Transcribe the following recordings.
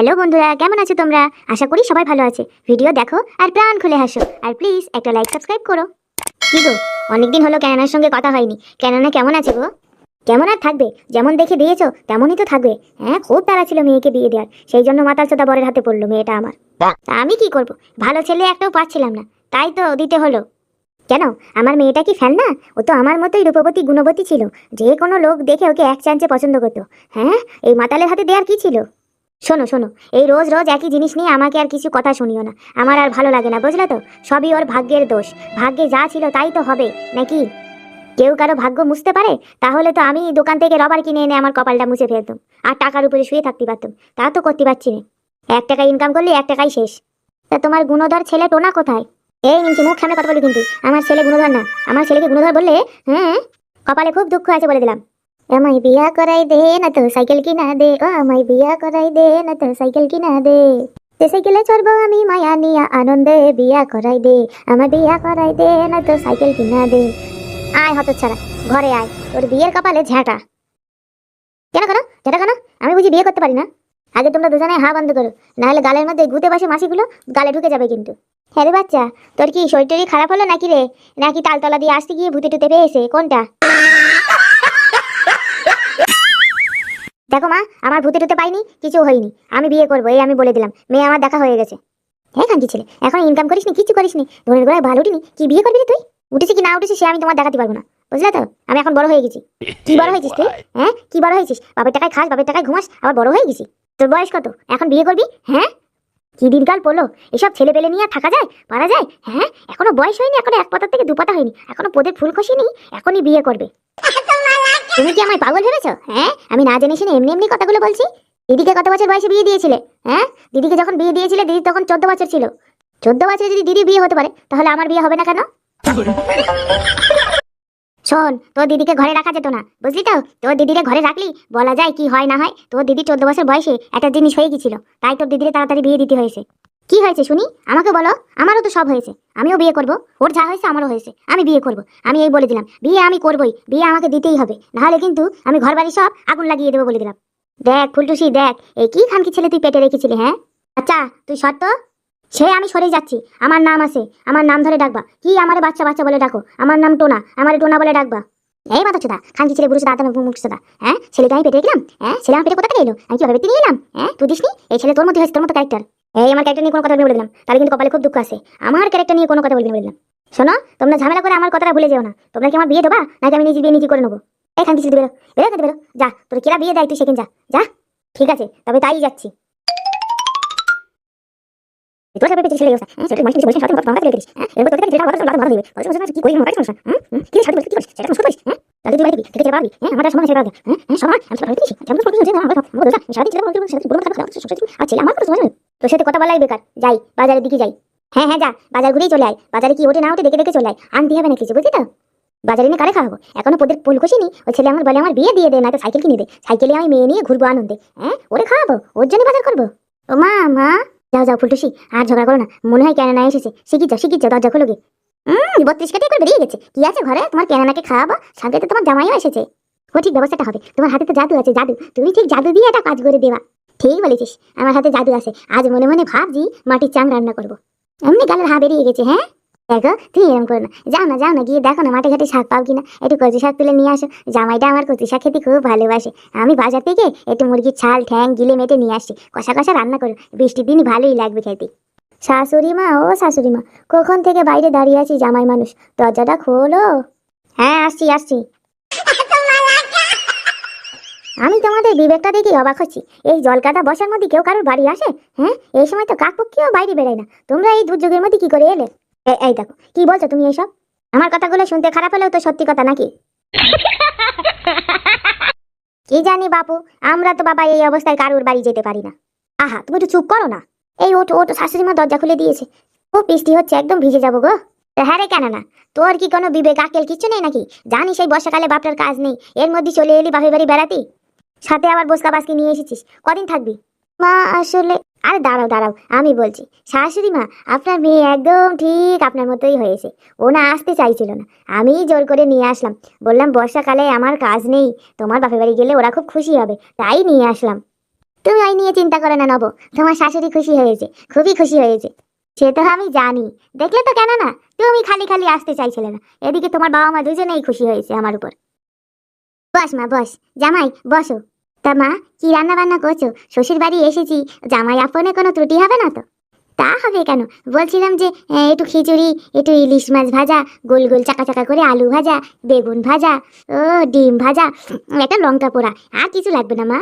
Hello বন্ধুরা, কেমন আছো তোমরা? আশা করি সবাই ভালো আছে। ভিডিও দেখো আর প্রাণ খুলে হাসো, আর প্লিজ একটা লাইক সাবস্ক্রাইব করো। কি গো, অনেকদিন হলো ক্যানানার সঙ্গে কথা হয়নি। ক্যানানা কেমন আছে গো? কেমন আর থাকবে, যেমন দেখে দিয়েছো তেমনই তো থাকবে। হ্যাঁ, খুব তাড়া ছিল মেয়েকে বিয়ে দেওয়ার, সেই জন্য মাতাল চোদা বরের হাতে পড়লো মেয়েটা আমার। তা আমি কি করব, ভালো ছেলে একটাও পাচ্ছিলাম না, তাই তো দিতে হলো। কেন, আমার মেয়েটা কি ফ্যান না? ও তো আমার মতোই রূপবতী গুণবতী ছিল, যে কোনো লোক দেখে ওকে এক চান্সে পছন্দ করতো। হ্যাঁ, এই মাতালের হাতে দেওয়ার কি ছিল? শোনো শোনো, এই রোজ রোজ একই জিনিস নিয়ে আমাকে আর কিছু কথা শুনিও না। আমার আর ভালো লাগে না, বুঝলে তো? সবই ওর ভাগ্যের দোষ। ভাগ্যে যা ছিল তাই তো হবে নাকি? কেউ কারো ভাগ্য মুছতে পারে? তাহলে তো আমি দোকান থেকে রবার কিনে এনে আমার কপালটা মুছে ফেলতাম, আর টাকার উপরে শুয়ে থাকতে পারতাম। তা তো করতে পারছি না। 1 টাকা ইনকাম করলে 1 টাকাই শেষ। তা তোমার গুণধর ছেলে টোনা কোথায়? এই নিচে মুখ সামনে কথা বলি কিন্তু। আমার ছেলে গুণধর না। আমার ছেলেকে গুণধর বললে হ্যাঁ, কপালে খুব দুঃখ আছে বলে দিলাম। আমায় বিয়া করাই দে না তো সাইকেল কিনা দে, ও আমায় বিয়া করাই দে না তো সাইকেল কিনা দে। সাইকেলে চড়বো আমি মায়া নিয়া আনন্দে, বিয়া করাই দে, আমার বিয়া করাই দে না তো সাইকেল কিনা দে। আয় হতচ্ছাড়া, ঘরে আয়, তোর বিয়ের কপালে ঝাঁটা। কেন কেন ঝাঁটা কেন? আমি বুঝি বিয়ে করতে পারি না? আগে তোমরা দুজনে হা বন্ধ করো, নাহলে গালের মধ্যে গুতে বসে মাসিগুলো গালে ঢুকে যাবে কিন্তু। হ্যাঁ রে বাচ্চা, তোর কি শরীরটারি খারাপ হলো নাকি রে? নাকি তালতলা দিয়ে আসতে গিয়ে ভূতে টুতে পেয়েছে, কোনটা? দেখো মা, আমার ভূতে টুতে পাইনি, কিছু হয়নি। আমি বিয়ে করবো, এই আমি বলে দিলাম। মেয়ে আমার দেখা হয়ে গেছে। হ্যাঁ কান্তি ছেলে, এখন ইনকাম করিস নি, কিছু করিস নি, ধনের গোড়ায় ভালো উঠিনি, কি বিয়ে করবি তুই? উঠেছি কি না উঠেছি সে আমি তোমার দেখাতে পারবো না, বুঝলে তো? আমি এখন বড় হয়ে গেছি। কি বড় হয়েছিস তুই? হ্যাঁ, কি বড় হয়েছিস? বাপের টাকায় খাস, বাপের টাকায় ঘুমাস, আবার বড় হয়ে গেছি? তোর বয়স কত, এখন বিয়ে করবি? হ্যাঁ, কি দিনকাল পড়লো, এসব ছেলে পেলে নিয়ে থাকা যায়, পারা যায়? হ্যাঁ, এখনো বয়স হয়নি, এখনো 1 পাতা থেকে 2 পাতা হয়নি, এখনো পদের ফুল খসেনি, এখনই বিয়ে করবে? তুমি কি আমায় পাগল ভেবেছো? হ্যাঁ, আমি না জেনে শুনে এমনি এমনি কথাগুলো বলছি? দিদিকে কত বছর বয়সে বিয়ে দিয়েছিলে? হ্যাঁ, দিদিকে যখন বিয়ে দিয়েছিলে দিদি তখন 14 বছর ছিল। 14 বছরে যদি দিদি বিয়ে হতে পারে, তাহলে আমার বিয়ে হবে না কেন? শোন, তোর দিদিকে ঘরে রাখা যেত না, বুঝলি তো? তোর দিদিরে ঘরে রাখলি বলা যায় কি হয় না হয়। তোর দিদি 14 বছর বয়সে একটা জিনিস হয়ে গেছিল, তাই তোর দিদিরে তাড়াতাড়ি বিয়ে দিতে হয়েছে। কি হয়েছে শুনি, আমাকে বলো। আমারও তো সব হয়েছে, আমিও বিয়ে করব। ওর যা হয়েছে আমারও হয়েছে, আমি বিয়ে করব। আমি এই বলে দিলাম, বিয়ে আমি করবই, বিয়ে আমাকে দিতেই হবে, নাহলে কিন্তু আমি ঘর বাড়ি সব আগুন লাগিয়ে দেবো বলে দিলাম। দেখ ফুলটুসি দেখ, এই কি খানকি ছেলে তুই পেটে রেখেছিলি? হ্যাঁ, আচ্ছা তুই শর্ত। সে আমি সরে যাচ্ছি, আমার নাম আছে, আমার নাম ধরে ডাকবা। কি আমারে বাচ্চা বাচ্চা বলে ডাকো? আমার নাম টোনা, আমারে টোনা বলে ডাকবা। এই মাথা চোদা, খানকি ছেলে, বুড়ো দাদা মুখ চোদা। হ্যাঁ, ছেলেকে আমি পেটে রেখলাম? হ্যাঁ, ছেলে আমার পেটে কোথা থেকে এলো? আমি কি ভাবে নিয়ে এলাম? হ্যাঁ, তুই দিসনি? এই ছেলে তোর মধ্যে হয়েছে, তোর মতো ক্যারেক্টার। এই আমার ক্যারেক্টার নিয়ে কোনো কথা বলে দিলাম, তাহলে কিন্তু কপালে খুব দুঃখ আছে। আমার ক্যারেক্টার নিয়ে কোনো কথা বলবি না বলে দিলাম। শোনো, তোমরা ঝামেলা করে আমার কথাটা ভুলে যেও না। তোমরা কি আমার বিয়ে দেবা, নাকি আমি নিজে বিয়ে নিজে করে নেবো? এই খানকি ছেলে, বেরো বেরো বেরো, যা, তোর কেরা বিয়ে দেয় তুই সেখানে যা যা। ঠিক আছে, তবে তাই যাচ্ছি। তোর সাথে পেছনে ছেলে গেছে, হ্যাঁ, সেটা মানুষ কিছু বলছে, সাথে কথা বলে দিস। হ্যাঁ, এরপর তোকে যেটা কথা বলতে মারা দিবে, বলছ কি করি না, সমস্যা। কি সাথে কি করিস, সেটা সমস্যা করিস? হ্যাঁ, তাহলে তুই বাইরে থেকে পারবি? হ্যাঁ, আমার সমস্যা সেটা। হ্যাঁ, সবাই আমি তো বলতেছি, যেমন ফটো আছে আমার কথা বলতে সাথে ছেলে বলতে সাথে বলতে কথা সমস্যা। আর ছেলে আমার কথা শোনে, তোর সাথে কথা বলাই বেকার। যাই, বাজারের দিকে যাই। হ্যাঁ হ্যাঁ, যা, বাজার ঘুরেই চলে আয়। বাজারে কি ওঠে না ওঠে দেখে দেখে চলে আয়, আনতে হবে না কিছু, বুঝলি তো? বাজারে নিয়ে কারে খাওয়াবো? এখনো পদের ফুল খুশিনি। ওই ছেলে আমার বলে আমার বিয়ে দিয়ে দে, না তো সাইকেল কিনে দে, সাইকেলে আমি মেয়ে নিয়ে ঘুরবো আনন্দে। হ্যাঁ, ওরে খাওয়াবো, ওর জন্য বাজার করবো? ও মা মা, যাও যাও ফুলটুসি, আর ঝগড়া করো না। মনে হয় ক্যানানা এসেছে, শিখির যাও, দরজা খোলো গে। 32 কাটি করে বেরিয়ে গেছে। কি আছে ঘরে? তোমার ক্যানানাকে খাওয়াবো, সাথে তো তোমার জামাইও এসেছে। ও ঠিক ব্যবস্থাটা হবে, তোমার হাতে তো জাদু আছে, জাদু। তুমি ঠিক জাদু দিয়ে একটা কাজ করে দেবা। ঠিক বলেছিস, আমার হাতে জাদু আছে। আজ মনে মনে ভাবছি মাটির চাং রান্না করবো। এমনি গালের হা বেরিয়ে গেছে। হ্যাঁ, দেখো তুমি এরকম করো না, যাও না গিয়ে দেখো না মাঠে ঘাটে শাক পাও কিনা, একটু কচু শাক তুলে নিয়ে আসো। জামাইটা আমার কচু শাক খেতে খুব ভালোবাসে। আমি বাজার থেকে একটু মুরগির ছাল ঠ্যাং গিলে মেটে নিয়ে আসছি, কষা কষা রান্না করো, বৃষ্টির দিন ভালোই লাগবে খেতে। শাশুড়ি মা, ও শাশুড়ি মা, কখন থেকে বাইরে দাঁড়িয়ে আছি, জামাই মানুষ, দরজাটা খোলো। হ্যাঁ, আসছি আসছি। আমি তোমাদের বিবেকটা দেখি অবাক হচ্ছি। এই জলকাটা বসার মধ্যে কেউ কারোর বাড়ি আসে? হ্যাঁ, এই সময় তো কাকপক্ষীও বাইরে বেরোয় না। তোমরা এই দুর্যোগের মধ্যে কি করে এলে? এই দেখো, কি বলছো তুমি এইসব? আমার কথাগুলো শুনতে খারাপ হলেও তো সত্যি কথা নাকি? কি জানি বাপু, আমরা তো বাবা এই অবস্থায় কারোর বাড়ি যেতে পারি না। আহা, তুমি একটু চুপ করো না। এই ওটো ওটো, শাশুড়ি মা দরজা খুলে দিয়েছে। খুব বৃষ্টি হচ্ছে, একদম ভিজে যাবো গো। হ্যাঁ রে, কেন না? তোর কি কোনো বিবেক আকেল কিছু নেই নাকি? জানিস এই বর্ষাকালে বাপটার কাজ নেই, এর মধ্যে চলে এলি বাপের বাড়ি বেড়াতে, সাথে আবার বসকা বাসকে নিয়ে এসেছিস। কদিন থাকবি? মা আসলে, আরে দাঁড়াও দাঁড়াও, আমি বলছি। শাশুড়ি মা, আপনার মেয়ে একদম ঠিক আপনার মতোই হয়েছে। ও না আসতে চাইছিল না, আমি জোর করে নিয়ে আসলাম। বললাম বর্ষাকালে আমার কাজ নেই, তোমার বাপের বাড়ি গেলে ওরা খুব খুশি হবে, তাই নিয়ে আসলাম। তুমি ওই নিয়ে চিন্তা করো না নব, তোমার শাশুড়ি খুশি হয়েছে, খুবই খুশি হয়েছে। সে তো আমি জানি, দেখলে তো কেন না, তুমি খালি খালি আসতে চাইছিলে না, এদিকে তোমার বাবা মা দুজনেই খুশি হয়েছে আমার উপর। বস মা বস, জামাই বসো। তা মা, কি রান্না বান্না করছো? শ্বশুর বাড়ি এসেছি, জামাই আপনে কোনো ত্রুটি হবে না তো? তা হবে কেন, বলছিলাম যে একটু খিচুড়ি, একটু ইলিশ মাছ ভাজা, গোল গোল চাকা চাকা করে আলু ভাজা, বেগুন ভাজা, ও ডিম ভাজা, একটা লঙ্কা পোড়া, আর কিছু লাগবে না মা?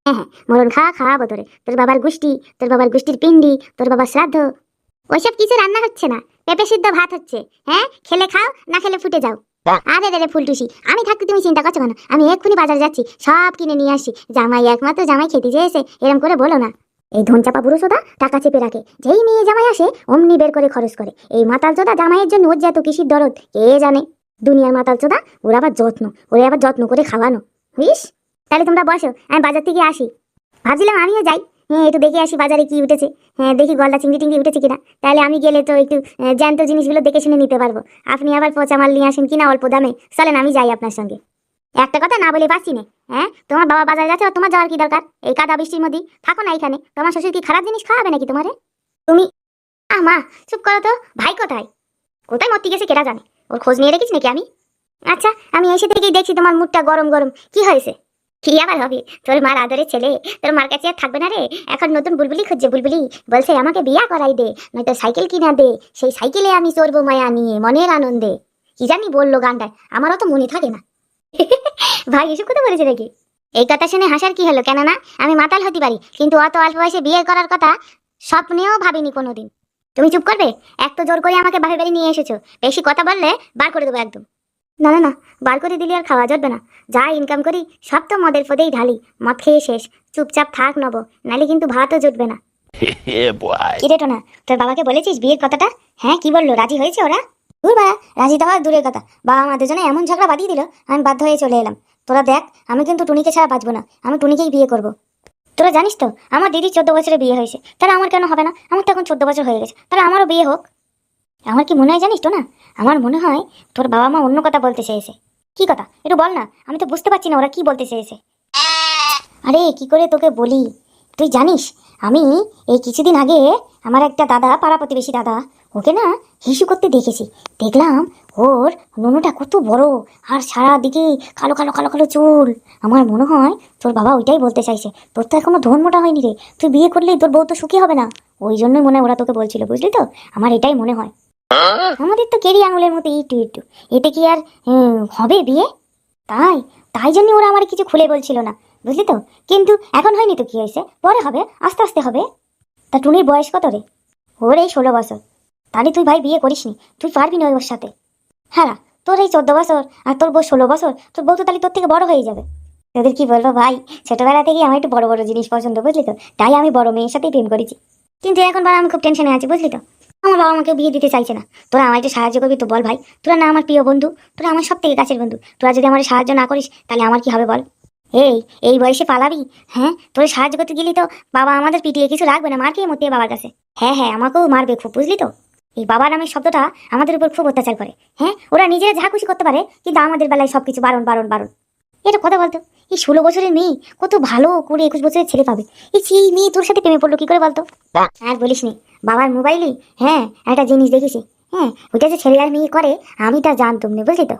হ্যাঁ হ্যাঁ, মরণ খাওয়া খাওয়াবো তোরে, তোর বাবার গোষ্ঠী, তোর বাবার গোষ্ঠীর পিণ্ডি, তোর বাবার শ্রাদ্ধ, ওইসব কিছু রান্না হচ্ছে না, পেঁপে সিদ্ধ ভাত হচ্ছে। হ্যাঁ, খেলে খাও, না খেলে ফুটে যাও। আরে রে ফুলটুসি, আমি থাকতে তুমি চিন্তা করছো কেন? আমি এক্ষুনি বাজার যাচ্ছি, সব কিনে নিয়ে আসি। জামাই একমাত্র জামাই খেতে চেয়েছে, এরম করে বলো না। এই ধনচাপা বুড়ো সোদা টাকা চেপে রাখে, যেই মেয়ে জামাই আসে অমনি বের করে খরচ করে। এই মাতাল চোদা জামাইয়ের জন্য ওর যে এত কিসির দরদ কে জানে। দুনিয়ার মাতাল চোদা, ওরা আবার যত্ন, ওরে আবার যত্ন করে খাওয়ানো। বুঝিস? তাহলে তোমরা বসো, আমি বাজার থেকে আসি। ভাবছিলাম আমিও যাই, হ্যাঁ একটু দেখে আসি বাজারে কি উঠেছে। হ্যাঁ দেখি গলদা চিংড়ি টিংড়ি উঠেছে কিনা, তাহলে আমি গেলে তো একটু জ্যান্ত জিনিসগুলো দেখে শুনে নিতে পারবো। আপনি আবার পচা মাল নিয়ে আসেন কিনা অল্প দামে, চলেন আমি যাই আপনার সঙ্গে। একটা কথা না বলে পাচ্ছি না। হ্যাঁ, তোমার বাবা বাজারে যাচ্ছে, তোমার যাওয়ার কি দরকার? এই কাদা বৃষ্টির মধ্যে থাকো না এখানে, তোমার শ্বশুর কি খারাপ জিনিস খাওয়াবে নাকি তোমারে? তুমি মা চুপ করো তো, ভাই কোথায়? কোথায় মরতে গেছে কেটা জানে, ওর খোঁজ নিয়ে রেখেছি নাকি আমি? আচ্ছা, আমি এসে থেকেই দেখছি তোমার মুখটা গরম গরম, কি হয়েছে? কি আবার হবে, তোর মার আদরের ছেলে তোর মার কাছে আর থাকবে না রে। এখন নতুন বুলবুলি খুঁজছে, বুলবুলি বলছে আমাকে বিয়া করাই দে, নয়তো সাইকেল কিনা দে, সেই সাইকেলে আমি চড়বো মায়া নিয়ে মনের আনন্দে। কি জানি বললো গানটায়, আমারও তো মনে থাকে না। ভাই এসব কথা বলেছে নাকি? এই কথা শুনে হাসার কি হলো, কেননা আমি মাতাল হতে পারি, কিন্তু অত অল্প বয়সে বিয়ে করার কথা স্বপ্নেও ভাবিনি কোনোদিন। তুমি চুপ করবে? এক তো জোর করে আমাকে বাপের বাড়ি নিয়ে এসেছো, বেশি কথা বললে বার করে দেবো একদম। না না না, বার করে দিলে আর খাওয়া যাবে না, যা ইনকাম করি সব তো মদের পদেই ঢালি, মদ খেয়ে শেষ। চুপচাপ থাক নব, নালে কিন্তু ভাতও জুটবে না। কি রে টোনা, তোর বাবাকে বলেছিস বিয়ের কথাটা? হ্যাঁ, কি বললো, রাজি হয়েছে ওরা? দূর বাড়া, রাজি দেওয়া দূরের কথা, বাবা মা দুজনে এমন ঝগড়া বাঁধিয়ে দিল, আমি বাধ্য হয়ে চলে এলাম। তোরা দেখ, আমি কিন্তু টুনিকে ছাড়া বাঁচবো না, আমি টুনিকেই বিয়ে করব। তোরা জানিস তো আমার দিদি 14 বছরে বিয়ে হয়েছে, তাহলে আমার কেন হবে না? আমার তো এখন 14 বছর হয়ে গেছে, তাহলে আমারও বিয়ে হোক। আমার কি মনে হয় জানিস তো না, আমার মনে হয় তোর বাবা মা অন্য কথা বলতে চেয়েছে। কি কথা, একটু বল না, আমি তো বুঝতে পারছি না ওরা কি বলতে চেয়েছে। আরে কি করে তোকে বলি, তুই জানিস আমি এই কিছুদিন আগে আমার একটা দাদা, পাড়া প্রতিবেশী দাদা, ওকে না হিসু করতে দেখেছি। দেখলাম ওর নুনুটা কত বড়, আর সারা দিকে কালো কালো কালো কালো চুল। আমার মনে হয় তোর বাবা ওইটাই বলতে চাইছে, তোর তো এখনো ধন মোটা হয়নি রে, তুই বিয়ে করলেই তোর বউ তো সুখী হবে না। ওই জন্যই মনে হয় ওরা তোকে বলছিল, বুঝলি তো? আমার এটাই মনে হয়। আমাদের তো কেরি আঙুলের মতো একটু একটু, এতে কি আর হবে বিয়ে? তাই তাই জন্য ওরা আমার কিছু খুলে বলছিল না, বুঝলি তো? কিন্তু এখন হয়নি তো কি হয়েছে, পরে হবে, আস্তে আস্তে হবে। তা টুনির বয়স কত রে? ওর এই 16 বছর। তাহলে তুই ভাই বিয়ে করিসনি, তুই পারবি না ওর সাথে। হ্যাঁ, তোর এই 14 বছর আর তোর বউ 16 বছর, তোর বউ তো তাহলে তোর থেকে বড় হয়ে যাবে। তোদের কি বলবো ভাই, ছোটবেলা থেকেই আমার একটু বড় বড় জিনিস পছন্দ, বুঝলি তো? তাই আমি বড় মেয়ের সাথেই প্রেম করেছি। কিন্তু এখন বাবা আমি খুব টেনশনে আছি, বুঝলি তো? আমার বাবা আমাকে বিয়ে দিতে চাইছে না। তোরা আমায় একটু সাহায্য করবি তো বল ভাই, তোরা না আমার প্রিয় বন্ধু, তোরা আমার সব থেকে কাছের বন্ধু, তোরা যদি আমার সাহায্য না করিস তাহলে আমার কি হবে বল? এই এই বয়সে পালাবি? হ্যাঁ, তোর সাহায্য করতে গেলি তো বাবা আমাদের পিটিয়ে কিছু রাখবে না, মার খেয়ে মরতে বাবার কাছে। হ্যাঁ হ্যাঁ, আমাকেও মারবে খুব, বুঝলি তো? এই বাবা নামের শব্দটা আমাদের উপর খুব অত্যাচার করে। হ্যাঁ, ওরা নিজেরা যা খুশি করতে পারে, কিন্তু আমাদের বেলায় সবকিছু বারণ বারণ বারণ। এটা কথা বলতো, এই 16 বছরের মেয়ে কত ভালো করে 21 বছরের ছেলে পাবে, এই মেয়ে তোর সাথে প্রেমে পড়লো কি করে বলতো? আর বলিস নি, বাবার মোবাইলে হ্যাঁ একটা জিনিস দেখেছি। হ্যাঁ, ওইটা যে ছেলে আর মেয়ে করে আমি তা জানতাম না, বুঝলি তো?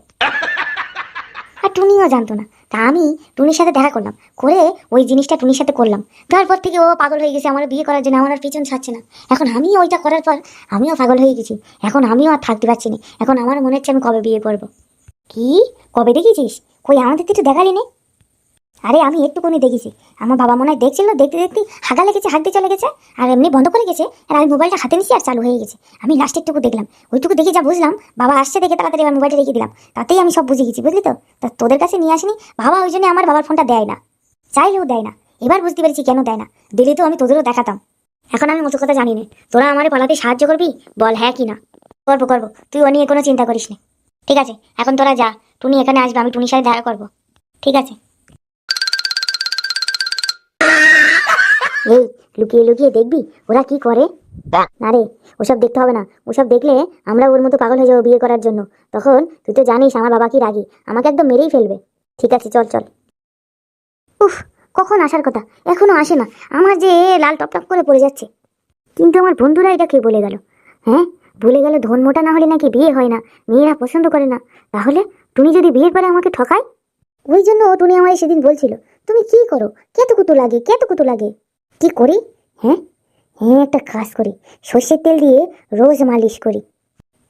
আর টুনিও জানতো না। তা আমি টুনির সাথে দেখা করলাম, করে ওই জিনিসটা টুনির সাথে করলাম। তারপর থেকে ও পাগল হয়ে গেছে আমার বিয়ে করার জন্য, আমার আর পিছন ছাড়ছে না। এখন আমিও ওইটা করার পর আমিও পাগল হয়ে গেছি, এখন আমিও আর থাকতে পারছি না। এখন আমার মনে হচ্ছে আমি কবে বিয়ে করবো। কি, কবে দেখেছিস? কই আমাদের কিছু দেখালি নি? আরে আমি একটুকুনি দেখেছি, আমার বাবা মনে হয় দেখছিল, দেখতে দেখতে হাগা লেগেছে, হাঁকতে চলে গেছে, আর এমনি বন্ধ করে গেছে, আর আমি মোবাইলটা হাতে নিচ্ছি আর চালু হয়ে গেছে। আমি লাস্টের টুকু দেখলাম, ওইটুকু দেখে যা বুঝলাম বাবা আসছে দেখে তাড়াতাড়ি আমার মোবাইলটা রেখে দিলাম, তাতেই আমি সব বুঝে গেছি, বুঝলি তো? তা তোদের কাছে নিয়ে আসিনি বাবা, ওই জন্য আমার বাবার ফোনটা দেয় না, চাইলেও দেয় না। এবার বুঝতে পেরেছি কেন দেয় না, দিলে তো আমি তোদেরও দেখাতাম। এখন আমি মতো কথা জানি না, তোরা আমার পালাতে সাহায্য করবি? বল হ্যাঁ কি না। করবো করবো, তুই ও নিয়ে কোনো চিন্তা করিস না। ঠিক আছে, এখন তোরা যা, টুনি এখানে আসবে, আমি টুনির সাথে দেখা করবো। ঠিক আছে। এই লুকিয়ে লুকিয়ে দেখবি ওরা কি করে। না রে, ওসব দেখতে হবে না, ওসব দেখলে আমরা ওর মতো পাগল হয়ে যাবো বিয়ে করার জন্য। তখন তুই তো জানিস আমার বাবা কি রাগী, আমাকে একদম মেরেই ফেলবে। ঠিক আছে চল চল। উফ, কখন আসার কথা, এখনো আসে না। আমার যে লাল টপটপ করে পড়ে যাচ্ছে। কিন্তু আমার বন্ধুরা এটা কে বলে গেল? হ্যাঁ, বলে গেল ধন মোটা না হলে নাকি বিয়ে হয় না, মেয়েরা পছন্দ করে না। তাহলে টুনি যদি বিয়ের পরে আমাকে ঠকায়? ওই জন্য টুনি আমায় সেদিন বলছিল, তুমি কি করো, কেতকুতু লাগে কেতকুতু লাগে। কি করি? হ্যাঁ হ্যাঁ, একটা কাজ করি, সর্ষের তেল দিয়ে রোজ মালিশ করি,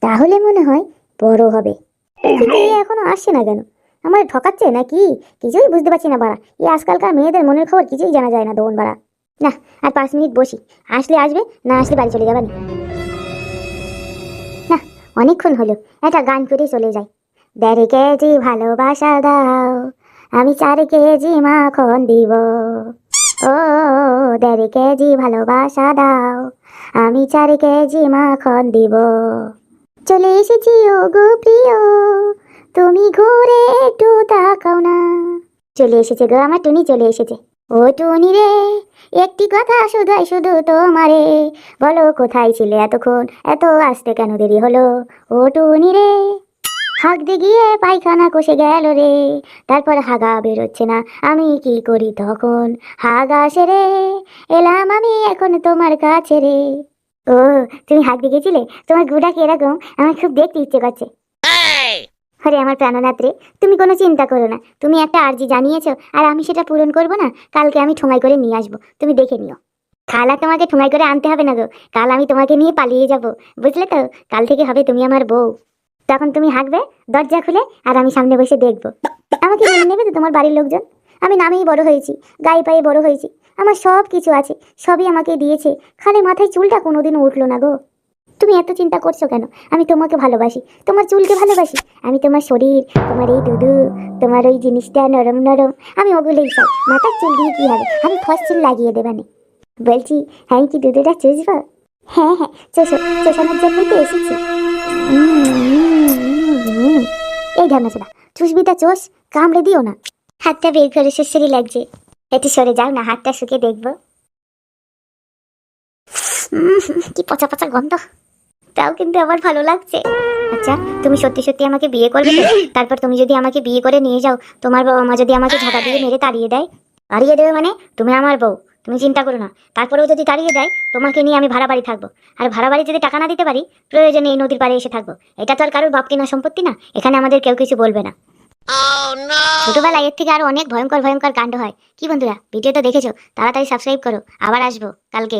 তাহলে মনে হয় বড় হবে। কিন্তু এ এখনো আসছে না কেন? আমার ঠকাচ্ছে নাকি? কিছুই বুঝতে পারছি না বাড়া। এই আজকালকার মেয়েদের মনের খবর কিছুই জানা যায় না দোন বাড়া। না, আর 5 মিনিট বসি, আসলে আসবে, না আসলে বাড়ি চলে যাবে না। না, অনেকক্ষণ হলো, একটা গান করে চলে যাই। 1.5 কেজি ভালোবাসা দাও, আমি 4 কেজি মাখন দিব। ও 1.5 কেজি ভালোবাসা দাও, আমি 4 কেজি মাখন দিব। চলে এসেছি ও গো প্রিয়, তুমি ঘুরে একটু তাকাও না। চলে এসেছে গো আমার টুনি, চলে এসেছে। ও টুনি রে, একটি কথা শুধাই শুধু তোমারে, বলো কোথায় ছিলে এতক্ষণ, এত আসতে কেন দেরি হলো? ও টুনি রে, হাঁকতে গিয়ে পায়খানা কষে গেল রে, তারপর হাগা বেরোচ্ছে না, আমি কি করি তখন? হাগা সেরে এলাম আমি এখন তোমার কাছে রে। ও, তুমি হাঁকতে গেছিলে? তোমার গুড়া কিরকম আমার খুব দেখতে ইচ্ছে করছে। আরে আমার প্রাণনাথ রে, তুমি কোনো চিন্তা করো না। তুমি একটা আর্জি জানিয়েছো, আর আমি সেটা পূরণ করব না? কালকে আমি ঠোঙাই করে নিয়ে আসবো, তুমি দেখে নিও। কাল আর তোমাকে ঠোঙাই করে আনতে হবে না গো, কাল আমি তোমাকে নিয়ে পালিয়ে যাব, বুঝলে তো? কাল থেকে হবে তুমি আমার বউ। তখন তুমি হাঁকবে দরজা খুলে, আর আমি সামনে বসে দেখবো। আমাকে মেনে নেবে তো তোমার বাড়ির লোকজন? আমি নামেই বড় হয়েছি, গায়ে পায়ে বড় হয়েছি, আমার সব কিছু আছে, সবই আমাকে দিয়েছে, খালি মাথায় চুলটা কোনোদিনও উঠলো না গো। তুমি এত চিন্তা করছো কেন? আমি তোমাকে ভালোবাসি, তোমার চুলকে ভালোবাসি, আমি তোমার শরীর, তোমার এই দুধু, তোমার ওই জিনিসটা নরম নরম, আমি ওগুলোই চাই। মাথার চুল দিয়ে কি হবে, আমি ফসচুল লাগিয়ে দেবানে। বলছি, আমি কি দুধুটা চুষবো? হ্যাঁ হ্যাঁ, চোষো, চোষানোর জন্যই তো এসেছি। এই ঢামনাচোদা, চুষবি তা চোষ, কামড়ে দিও না। হাতটা বের করে সুসুরি লাগছে, একটু সরে যাও না, হাতটা শুকে দেখবো। কি পচা পচা গন্ধ, তাও কিন্তু আমার ভালো লাগছে। আচ্ছা, তুমি সত্যি সত্যি আমাকে বিয়ে করবে তো? তারপর তুমি যদি আমাকে বিয়ে করে নিয়ে যাও, তোমার বাবা মা যদি আমাকে ঝাঁটা দিয়ে মেরে তাড়িয়ে দেয়? তাড়িয়ে দেবে মানে? তুমি আমার বউ, তুমি চিন্তা করো না। তারপরেও যদি তাড়িয়ে দেয়, তোমাকে নিয়ে আমি ভাড়া বাড়ি থাকবো। আর ভাড়া বাড়ি যদি টাকা না দিতে পারি, প্রয়োজনে এই নদীর পাড়ে এসে থাকবো। এটা তো আর কারোর বাপ কিনা সম্পত্তি না, এখানে আমাদের কেউ কিছু বলবে না। ছোটবেলায় এর থেকে আরো অনেক ভয়ঙ্কর ভয়ঙ্কর কাণ্ড হয়। কি বন্ধুরা, ভিডিওটা দেখেছো? তাড়াতাড়ি সাবস্ক্রাইব করো, আবার আসবো কালকে।